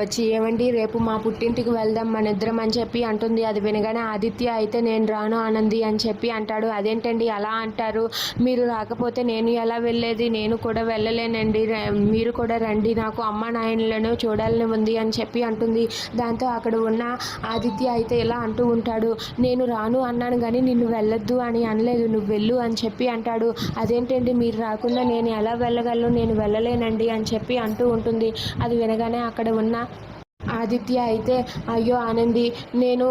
వచ్చి ఏమండి రేపు మా పుట్టింటికి వెళ్దాం మన ఇద్దరం అని చెప్పి అంటుంది. అది వినగానే ఆదిత్య అయితే నేను రాను ఆనంది అని చెప్పి అంటాడు. అదేంటండి అలా అంటారు, మీరు రాకపోతే నేను ఎలా వెళ్ళేది, నేను కూడా వెళ్ళలేనండి, మీరు కూడా రండి, నాకు అమ్మ నాయనలను చూడాలని ఉంది అని చెప్పి అంటుంది. దాంతో అక్కడ ఉన్న ఆదిత్య అయితే ఇలా అంటూ ఉంటాడు, నేను రాను అన్నాను కానీ నిన్ను వెళ్ళొద్దు అని అనలేదు, నువ్వు వెళ్ళు అని చెప్పి అంటాడు. అదేంటండి మీరు రాకుండా నేను ఎలా వెళ్ళగలను, నేను వెళ్ళలేనండి అని చెప్పి అంటూ ఉంటుంది. అది వినగానే అక్కడ ఉన్న ఆదిత్య అయితే అయ్యో ఆనంది నేను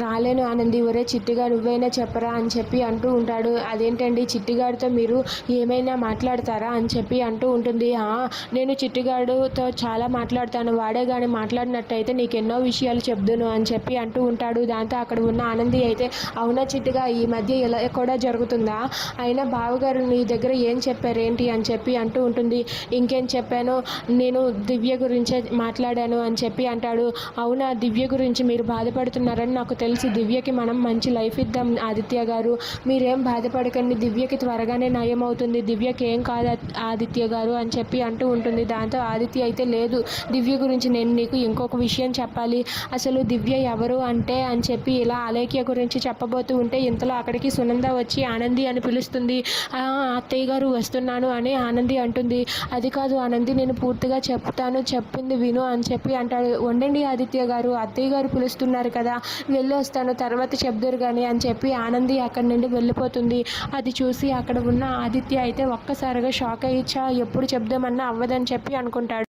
రాలేను ఆనంది, ఒరే చిట్టిగా నువ్వైనా చెప్పరా అని చెప్పి అంటూ ఉంటాడు. అదేంటండి చిట్టిగాడితో మీరు ఏమైనా మాట్లాడతారా అని చెప్పి అంటూ ఉంటుంది. నేను చిట్టిగాడితో చాలా మాట్లాడతాను, వాడే కానీ మాట్లాడినట్టయితే నీకు ఎన్నో విషయాలు చెప్దును అని చెప్పి అంటూ ఉంటాడు. దాంతో అక్కడ ఉన్న ఆనంది అయితే అవునా చిట్టిగా ఈ మధ్య ఇలా కూడా జరుగుతుందా, అయినా బావగారు నీ దగ్గర ఏం చెప్పారేంటి అని చెప్పి అంటూ ఉంటుంది. ఇంకేం చెప్పాను, నేను దివ్య గురించే మాట్లాడాను అని చెప్పి అంటాడు. అవునా దివ్య గురించి మీరు బాధపడుతున్నారని నాకు తెలుసు, దివ్యకి మనం మంచి లైఫ్ ఇద్దాం ఆదిత్య గారు, మీరేం బాధపడకండి, దివ్యకి త్వరగానే నయం అవుతుంది, దివ్యకి ఏం కాదు ఆదిత్య గారు అని చెప్పి అంటూ ఉంటుంది. దాంతో ఆదిత్య అయితే లేదు దివ్య గురించి నేను నీకు ఇంకొక విషయం చెప్పాలి, అసలు దివ్య ఎవరు అంటే అని చెప్పి ఇలా అలేఖ్య గురించి చెప్పబోతూ ఉంటే ఇంతలో అక్కడికి సునంద వచ్చి ఆనంది అని పిలుస్తుంది. అత్తయ్య గారు వస్తున్నాను అని ఆనంది అంటుంది. అది కాదు ఆనంది నేను పూర్తిగా చెప్తాను, చెప్పింది విను అని చెప్పి అంటాడు. ఉండండి ఆదిత్య గారు, అత్తయ్య గారు పిలుస్తున్నారు కదా, వెళ్ళి వస్తాను తర్వాత చెప్దురు కానీ అని చెప్పి ఆనంది అక్కడి నుండి వెళ్ళిపోతుంది. అది చూసి అక్కడ ఉన్న ఆదిత్య అయితే ఒక్కసారిగా షాక్ అయ్యి ఎప్పుడు చెప్దామన్నా అవ్వదని చెప్పి అనుకుంటాడు.